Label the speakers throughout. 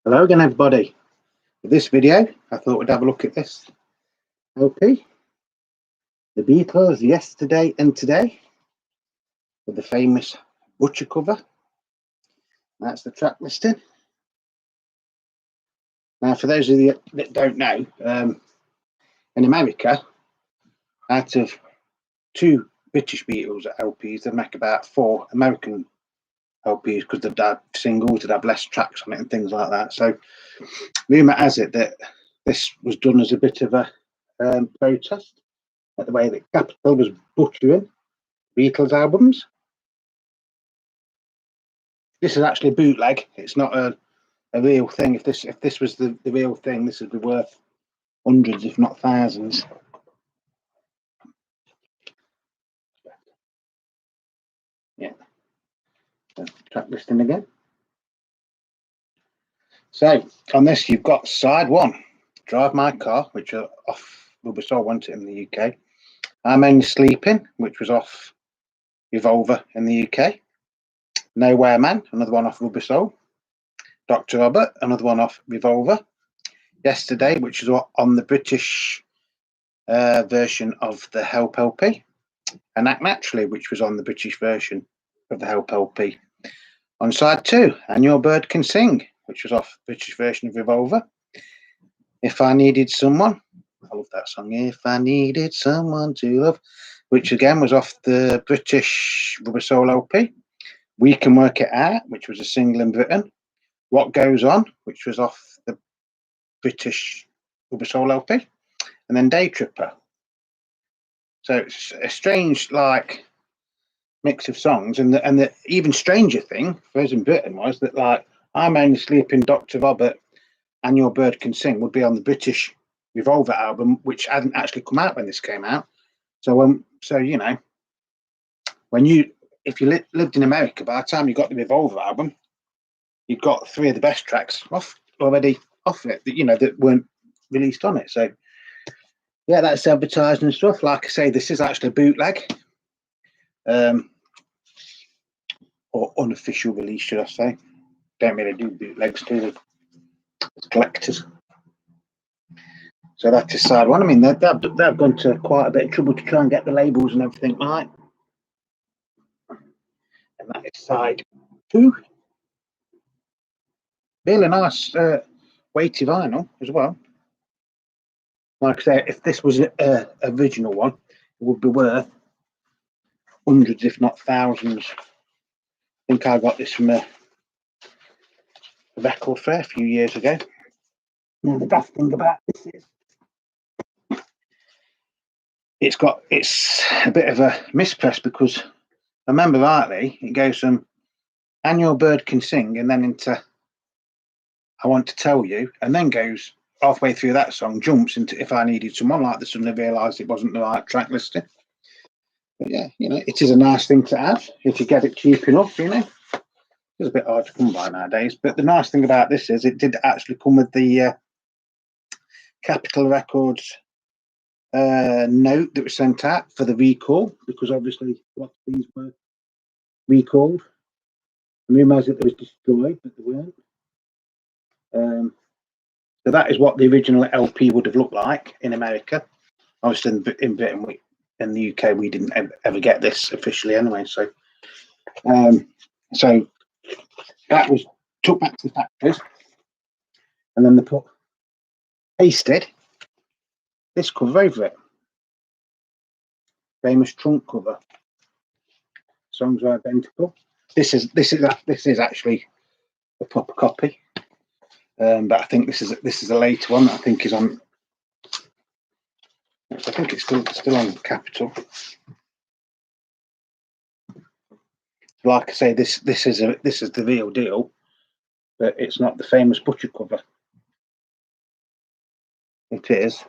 Speaker 1: Hello again, everybody. For this video, I thought we'd have a look at this LP, the Beatles, Yesterday and Today, with the famous Butcher cover. That's the track listing. Now, for those of you that don't know, in America, out of 2 British Beatles LPs, they make about 4 American LPs because they've had singles that have less tracks on it and things like that. So, rumour has it that this was done as a bit of a protest at the way that Capitol was butchering Beatles albums. This is actually a bootleg. It's not a real thing. If this was the real thing, this would be worth hundreds, if not thousands. Yeah. So, track listing again. So on this, you've got side 1, Drive My Car, which are off Rubber wasn't it, in the UK. I'm Only Sleeping, which was off Revolver in the UK. Nowhere Man, another one off Rubber Soul. Dr. Robert, another one off Revolver. Yesterday, which is on the British version of the Help LP. And Act Naturally, which was on the British version of the Help LP. On side 2, And Your Bird Can Sing, which was off the British version of Revolver. If I Needed Someone, I love that song. If I Needed Someone to Love, which again was off the British Rubber Soul LP. We Can Work It Out, which was a single in Britain. What Goes On, which was off the British Rubber Soul LP. And then Day Tripper. So it's a strange, like, mix of songs. And the even stranger thing for us in Britain was that, like, I'm Only Sleeping, Dr. Robert, and Your Bird Can Sing would be on the British Revolver album, which hadn't actually come out when this came out. So, so you know, if you lived in America, by the time you got the Revolver album, you'd got 3 of the best tracks already off it, that weren't released on it. So, yeah, that's advertised and stuff. Like I say, this is actually a bootleg, or unofficial release, should I say? Don't really do bootlegs, do they? It's collectors. So that is side 1. I mean, they've gone to quite a bit of trouble to try and get the labels and everything right. And that is side 2. Really nice weighty vinyl as well. Like I say, if this was an original one, it would be worth hundreds, if not thousands. I think I got this from a record fair a few years ago. Now, the daft thing about this is it's a bit of a mispress, because I remember rightly, it goes from And Your Bird Can Sing and then into I Want to Tell You, and then goes halfway through that song, jumps into If I Needed Someone, like they suddenly realised it wasn't the right track listing. But yeah, it is a nice thing to have if you get it cheap enough, It's a bit hard to come by nowadays. But the nice thing about this is it did actually come with the Capitol Records note that was sent out for the recall, because obviously lots of these were recalled. I realised that they was destroyed, but they weren't. So that is what the original LP would have looked like in America. Obviously, in Britain, in the UK, we didn't ever get this officially anyway. So, so that was took back to the factories, and then they pasted this cover over it. Famous trunk cover. Songs are identical. This is actually a proper copy, but I think this is a later one that I think is on. I think it's still on Capitol. Like I say, this is the real deal, but it's not the famous Butcher cover. It is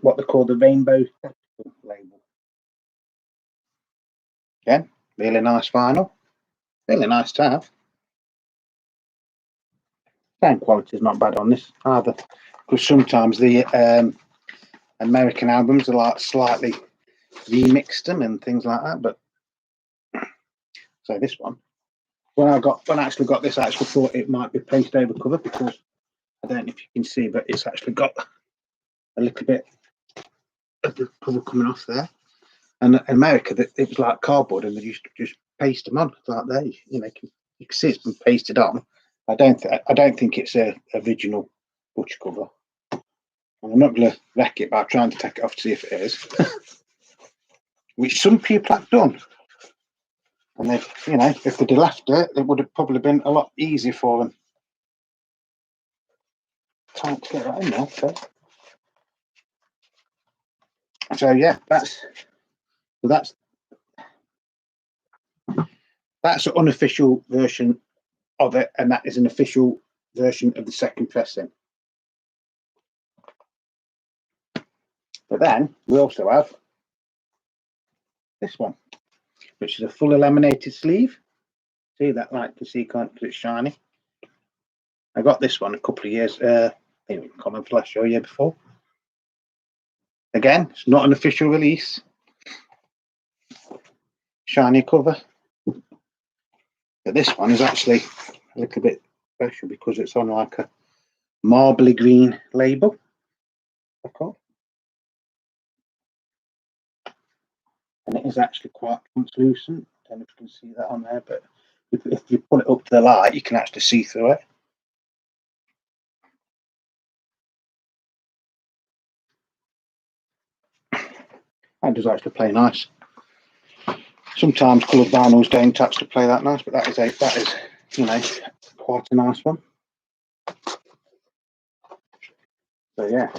Speaker 1: what they call the Rainbow Capitol label. Again, really nice vinyl, really nice to have. Sound quality is not bad on this either, because sometimes the American albums are like slightly remixed them and things like that. But so this one, when I actually got this, I actually thought it might be paste over cover, because I don't know if you can see, but it's actually got a little bit of the cover coming off there. And in America, it was like cardboard, and they used to just paste them on like there. You can see it's been pasted on. I don't think it's a original butcher cover. And I'm not going to wreck it by trying to take it off to see if it is, which some people have done. And they've, if they'd have left it, it would have probably been a lot easier for them. Time to get that in there. So yeah, that's an unofficial version of it, and that is an official version of the second pressing. But then we also have this one, which is a full laminated sleeve. See that light? You see, can't, because it's shiny. I got this one a couple of years, I think Common Flash or a year before. Again, it's not an official release. Shiny cover. But this one is actually a little bit special because it's on like a marbly green label. And it is actually quite translucent. I don't know if you can see that on there, but if you put it up to the light, you can actually see through it. That does actually play nice. Sometimes coloured vinyls don't actually play that nice, but that is quite a nice one. So yeah.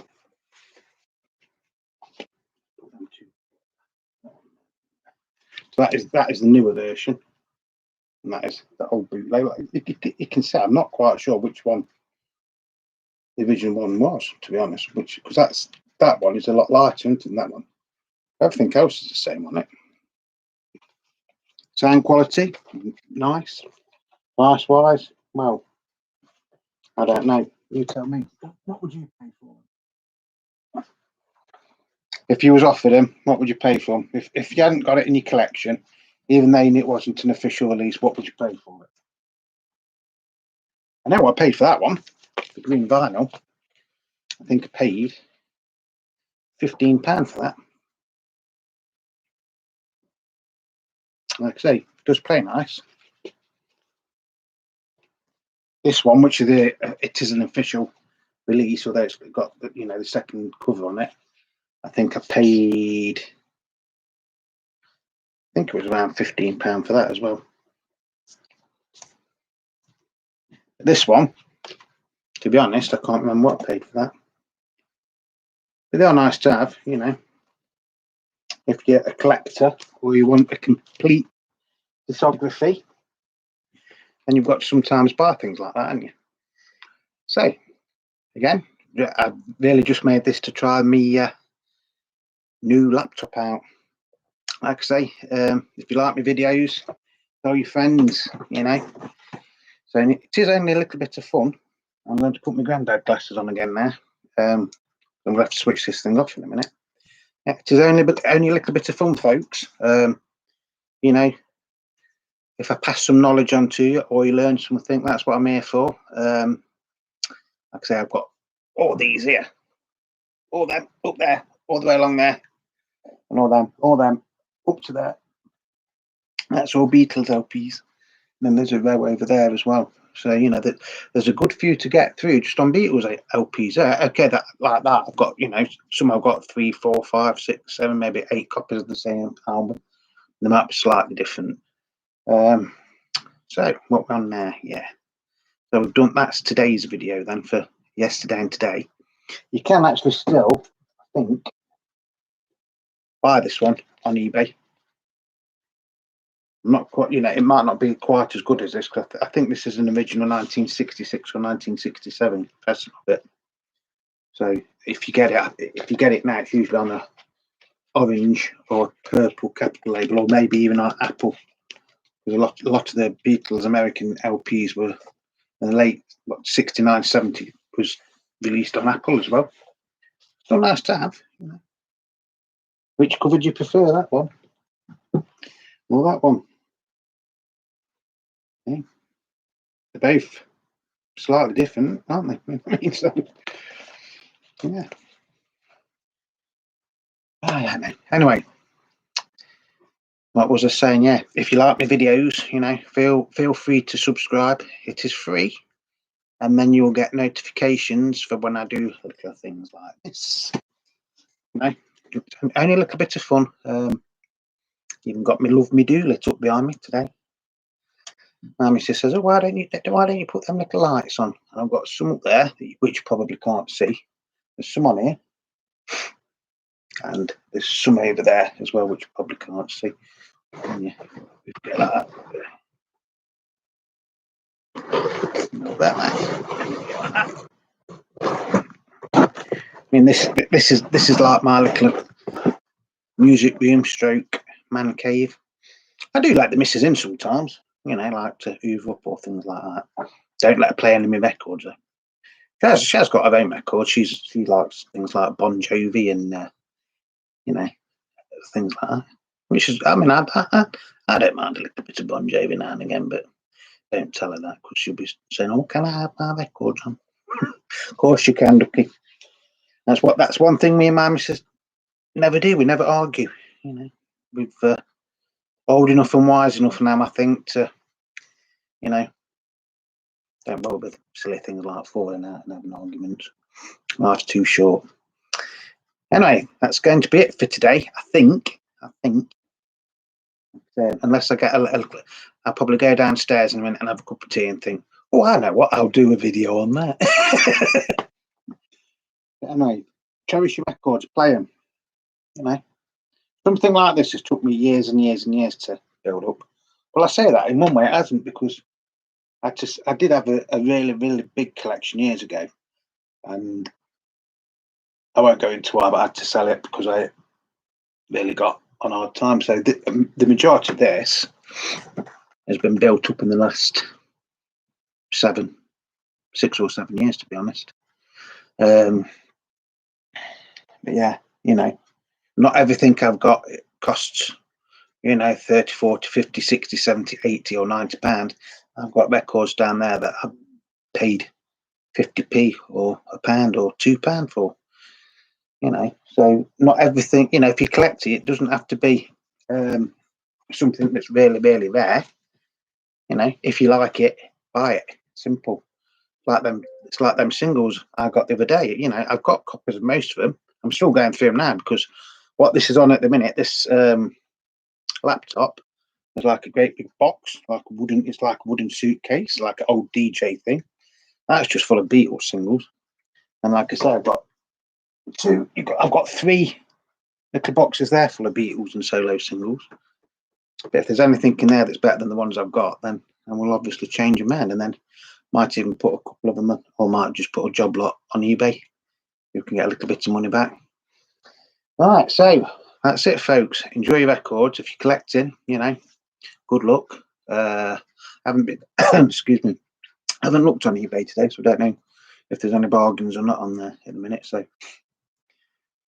Speaker 1: So that is the newer version, and that is the old bootleg. You can see I'm not quite sure which one the original one was, to be honest. Because that one is a lot lighter, isn't it, than that one? Everything else is the same on it. Sound quality, nice. Price wise, well, I don't know. You tell me. What would you pay for them? If you was offered them, what would you pay for them? If you hadn't got it in your collection, even though it wasn't an official release, what would you pay for it? I know what I paid for that one, the green vinyl. I think I paid £15 for that. Like I say, it does play nice. This one, which is it is an official release, although it's got the second cover on it. I think I paid. I think it was around £15 for that as well. This one, to be honest, I can't remember what I paid for that. But they are nice to have, if you're a collector or you want a complete discography, and you've got to sometimes buy things like that, haven't you? So, again, I really just made this to try me new laptop out. Like I say, if you like my videos, tell your friends, So it is only a little bit of fun. I'm going to put my granddad glasses on again now. I'm going to have to switch this thing off in a minute. Yeah, it is only a little bit of fun, folks. If I pass some knowledge on to you or you learn something, that's what I'm here for. Like I say, I've got all these here, all them up there, all the way along there, and all them up to there. That's all Beatles LPs. And then there's a row over there as well. So that there's a good few to get through just on Beatles LPs. Okay, that I've got some I've got 3, 4, 5, 6, 7, maybe 8 copies of the same album. They might be slightly different. So what we're on there, yeah. So we've done, that's today's video then for yesterday and today. You can actually still, I think, buy this one on eBay. I'm not quite, it might not be quite as good as this, because I think this is an original 1966 or 1967 pressing of it. So if you get it now, it's usually on a orange or purple capital label, or maybe even on Apple. Because a lot of the Beatles American LPs were in the late 69, 70 was released on Apple as well. Still nice to have. Which cover do you prefer, that one or that one? Yeah. They're both slightly different, aren't they? I mean, so, yeah. I don't know. Anyway, what was I saying? Yeah, if you like my videos, you know, feel free to subscribe. It is free, and then you'll get notifications for when I do little things like this. You know, only a little bit of fun. Even got me love me do lit up behind me today. My missus says, "Oh, why don't you put them little lights on?" And I've got some up there which you probably can't see. There's some on here, and there's some over there as well which you probably can't see. And yeah, like that. Not that. I mean, this is like my little music room stroke man cave. I do like the missus in sometimes, you know, like to hoover up or things like that. Don't let her play any of my records though. She has got her own records. She likes things like Bon Jovi and you know, things like that. Which is, I mean, I don't mind a little bit of Bon Jovi now and again, but don't tell her that because she'll be saying, "Oh, can I have my records on?" Of course you can, Ducky. That's one thing me and my missus never do. We never argue. You know, we've old enough and wise enough now, I think, to, you know, don't bother with silly things like falling out and having arguments. Life's too short. Anyway, that's going to be it for today. I think. Unless I get a little, I'll probably go downstairs in a minute and have a cup of tea and think, "Oh, I know what, I'll do a video on that." Anyway, cherish your records, play them. You know, something like this has took me years and years and years to build up. Well, I say that in one way it hasn't, because I did have a really big collection years ago, and I won't go into why, but I had to sell it because I really got on hard time. So the majority of this has been built up in the last 6 or 7 years, to be honest. But yeah, you know, not everything I've got costs, you know, 30, 40, 50, 60, 70, 80 or 90 pound. I've got records down there that I've paid 50p or a pound or £2 for, you know. So not everything, you know, if you collect it, it doesn't have to be something that's really rare. You know, if you like it, buy it. Simple. It's like them singles I got the other day. You know, I've got copies of most of them. I'm still going through them now because what this is on at the minute, this laptop is like a great big box, it's like a wooden suitcase, like an old DJ thing. That's just full of Beatles singles. And like I said, I've got 3 little boxes there full of Beatles and solo singles. But if there's anything in there that's better than the ones I've got, then I will obviously change them around, and then might even put a couple of them, or might just put a job lot on eBay. You can get a little bit of money back. Right, so that's it, folks. Enjoy your records. If you're collecting, you know, good luck. Haven't been, excuse me, haven't looked on eBay today, so I don't know if there's any bargains or not on there in a minute. So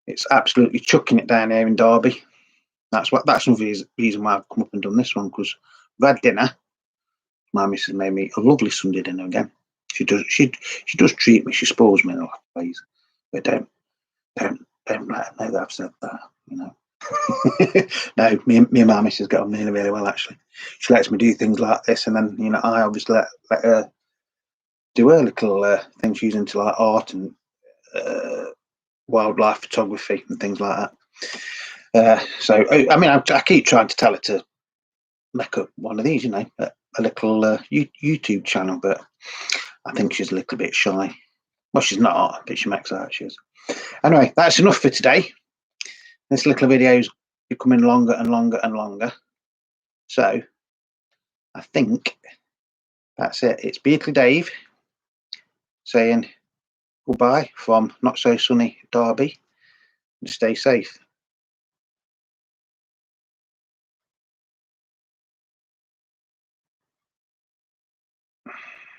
Speaker 1: it's absolutely chucking it down here in Derby. That's another reason why I've come up and done this one, because we've had dinner. My missus made me a lovely Sunday dinner again. She does treat me. She spoils me in a lot of ways, but don't let her know that I've said that. You know. No, me and my missus get on really well, actually. She lets me do things like this, and then, you know, I obviously let her do her little things. She's into like art and wildlife photography and things like that. So I mean, I keep trying to tell her to make up one of these, you know, a little YouTube channel, but I think she's a little bit shy. Well, she's not, but she makes out she is. Anyway, that's enough for today. This little video is becoming longer and longer. So I think that's it. It's Beatle Dave saying goodbye from not so sunny Derby. Stay safe.